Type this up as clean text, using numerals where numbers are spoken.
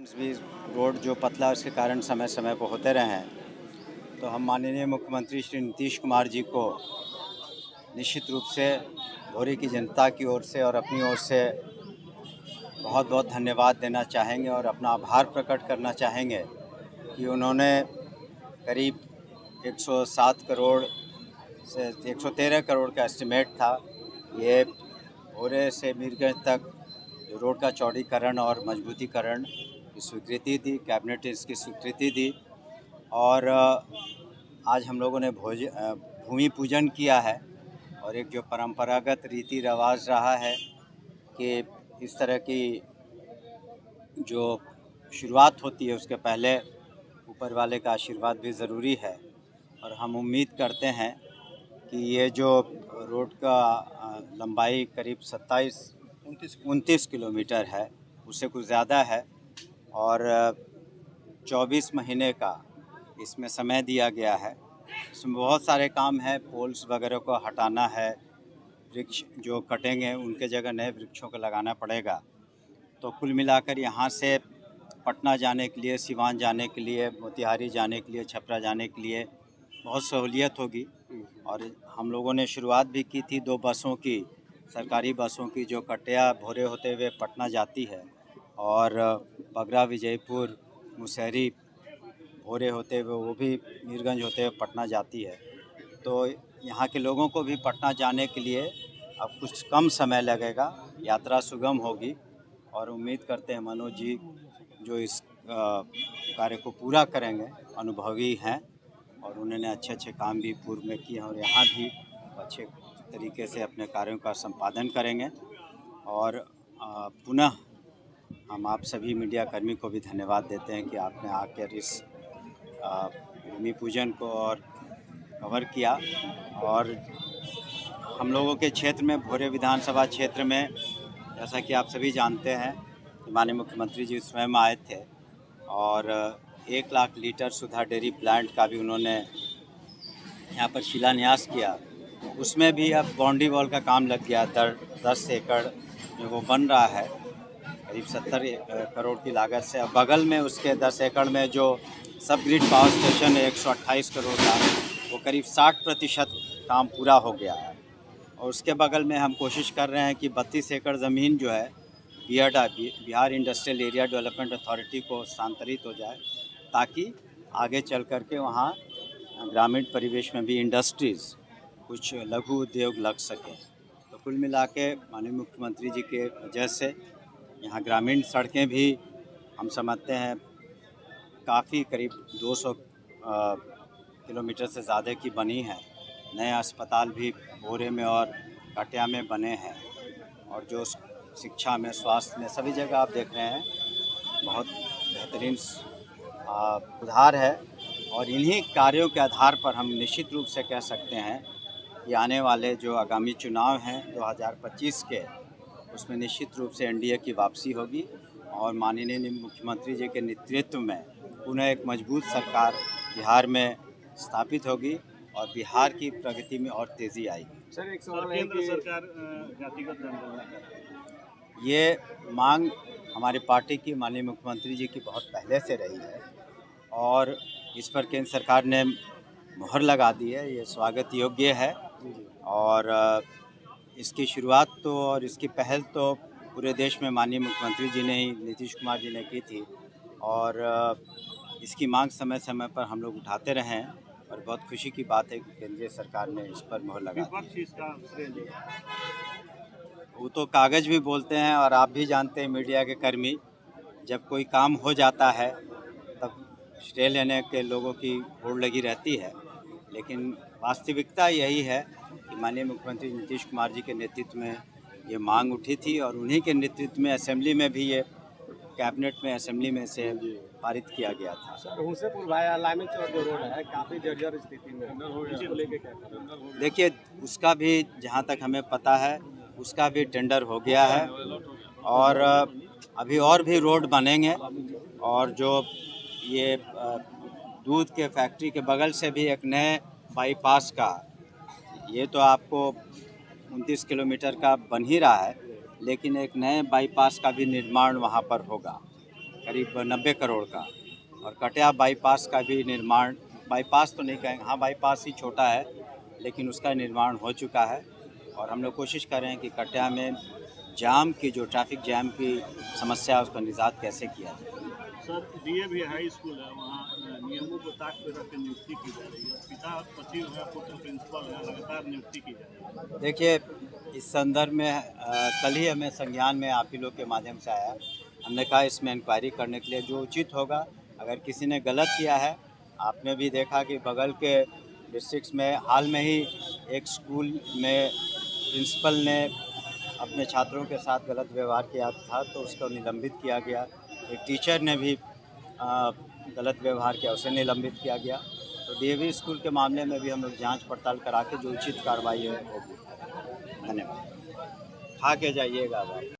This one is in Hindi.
भी रोड जो पतला है उसके कारण समय समय पर होते रहे हैं, तो हम माननीय मुख्यमंत्री श्री नीतीश कुमार जी को निश्चित रूप से भोरे की जनता की ओर से और अपनी ओर से बहुत बहुत धन्यवाद देना चाहेंगे और अपना आभार प्रकट करना चाहेंगे कि उन्होंने करीब 107 करोड़ से 113 करोड़ का एस्टिमेट था। ये भोरे से मीरगंज तक रोड का चौड़ीकरण और मजबूतीकरण की स्वीकृति दी, कैबिनेट ने इसकी स्वीकृति दी और आज हम लोगों ने भूमि पूजन किया है। और एक जो परंपरागत रीति रिवाज रहा है कि इस तरह की जो शुरुआत होती है उसके पहले ऊपर वाले का आशीर्वाद भी ज़रूरी है। और हम उम्मीद करते हैं कि ये जो रोड का लंबाई करीब 29 किलोमीटर है, उससे कुछ ज़्यादा है और 24 महीने का इसमें समय दिया गया है। इसमें बहुत सारे काम हैं, पोल्स वगैरह को हटाना है, वृक्ष जो कटेंगे उनके जगह नए वृक्षों को लगाना पड़ेगा। तो कुल मिलाकर यहाँ से पटना जाने के लिए, सिवान जाने के लिए, मोतिहारी जाने के लिए, छपरा जाने के लिए बहुत सहूलियत होगी। और हम लोगों ने शुरुआत भी की थी 2 बसों की, सरकारी बसों की, जो कटिया भोरे होते हुए पटना जाती है और बगरा, विजयपुर, मुसहरी भोरे होते हुए वो भी मीरगंज होते हुए पटना जाती है। तो यहाँ के लोगों को भी पटना जाने के लिए अब कुछ कम समय लगेगा, यात्रा सुगम होगी। और उम्मीद करते हैं मनोज जी जो इस कार्य को पूरा करेंगे, अनुभवी हैं और उन्होंने अच्छे अच्छे काम भी पूर्व में किए हैं और यहाँ भी अच्छे तरीके से अपने कार्यों का संपादन करेंगे। और पुनः हम आप सभी मीडिया कर्मी को भी धन्यवाद देते हैं कि आपने आकर इस भूमि पूजन को और कवर किया। और हम लोगों के क्षेत्र में, भोरे विधानसभा क्षेत्र में, जैसा कि आप सभी जानते हैं, माननीय मुख्यमंत्री जी स्वयं आए थे और 1 लाख लीटर सुधा डेयरी प्लांट का भी उन्होंने यहाँ पर शिलान्यास किया। उसमें भी अब बाउंड्री वॉल का काम लग गया, 10 एकड़ जो वो बन रहा है करीब 70 करोड़ की लागत से। अब बगल में उसके 10 एकड़ में जो सब ग्रिड पावर स्टेशन है 128 करोड़ का, वो करीब 60% काम पूरा हो गया है। और उसके बगल में हम कोशिश कर रहे हैं कि 32 एकड़ ज़मीन जो है BIADA, Bihar industrial area development authority को स्थानांतरित हो जाए, ताकि आगे चल कर के वहाँ ग्रामीण परिवेश में भी इंडस्ट्रीज़, कुछ लघु उद्योग लग सके। तो कुल मिला के माननीय मुख्यमंत्री जी के वजह से यहाँ ग्रामीण सड़कें भी हम समझते हैं काफ़ी करीब 200 किलोमीटर से ज़्यादा की बनी है। नए अस्पताल भी भोरे में और कटिया में बने हैं और जो शिक्षा में, स्वास्थ्य में, सभी जगह आप देख रहे हैं बहुत बेहतरीन सुधार है। और इन्हीं कार्यों के आधार पर हम निश्चित रूप से कह सकते हैं कि आने वाले जो आगामी चुनाव हैं 2025 के, उसमें निश्चित रूप से एनडीए की वापसी होगी और माननीय मुख्यमंत्री जी के नेतृत्व में पुनः एक मजबूत सरकार बिहार में स्थापित होगी और बिहार की प्रगति में और तेज़ी आएगी। सर, एक सवाल है कि सरकार जातिगत जनगणना कर रही है। ये मांग हमारी पार्टी की, माननीय मुख्यमंत्री जी की बहुत पहले से रही है और इस पर केंद्र सरकार ने मुहर लगा दी है। ये स्वागत योग्य है और इसकी शुरुआत तो और इसकी पहल तो पूरे देश में माननीय मुख्यमंत्री जी ने ही, नीतीश कुमार जी ने की थी और इसकी मांग समय समय पर हम लोग उठाते रहे हैं और बहुत खुशी की बात है कि केंद्रीय सरकार ने इस पर मुहर लगा दी। वो तो कागज़ भी बोलते हैं और आप भी जानते हैं मीडिया के कर्मी, जब कोई काम हो जाता है तब श्रेय लेने के लोगों की होड़ लगी रहती है, लेकिन वास्तविकता यही है कि माननीय मुख्यमंत्री नीतीश कुमार जी के नेतृत्व में ये मांग उठी थी और उन्हीं के नेतृत्व में असेंबली में भी ये कैबिनेट में, असेंबली में से पारित किया गया था। सर, हुसेपुर वाया लामी चौक जो रोड है काफ़ी जर्जर स्थिति में है, इसको लेके क्या करें? देखिए, उसका भी जहाँ तक हमें पता है उसका भी टेंडर हो गया है और अभी और भी रोड बनेंगे। और जो ये दूध के फैक्ट्री के बगल से भी एक नए बाईपास का, ये तो आपको 29 किलोमीटर का बन ही रहा है, लेकिन एक नए बाईपास का भी निर्माण वहाँ पर होगा करीब 90 करोड़ का, और कटिया बाईपास का भी निर्माण, बाईपास तो नहीं कहेंगे, हाँ बाईपास ही छोटा है, लेकिन उसका निर्माण हो चुका है। और हम लोग कोशिश कर रहे हैं कि कटिया में जाम की, जो ट्रैफिक जैम की समस्या है, उसका निजात कैसे किया जाए। सर डीएवी हाई स्कूल है, वहाँ नियमों को ताक पे रख के नियुक्ति की जा रही है। पिता सचिव है, पुत्र प्रिंसिपल है, लगातार नियुक्ति की जा रही है। देखिए, इस संदर्भ में कल ही हमें संज्ञान में आप ही लोग के माध्यम से आया। हमने कहा इसमें इंक्वायरी करने के लिए जो उचित होगा, अगर किसी ने गलत किया है, आपने भी देखा कि बगल के डिस्ट्रिक्ट्स में हाल में ही एक स्कूल में प्रिंसिपल ने अपने छात्रों के साथ गलत व्यवहार किया था, तो उसको निलंबित किया गया। एक टीचर ने भी गलत व्यवहार किया, उसे निलंबित किया गया। तो डीएवी स्कूल के मामले में भी हम लोग जांच पड़ताल करा के जो उचित कार्रवाई है वो भी करेंगे। धन्यवाद। खा के जाइएगा आप।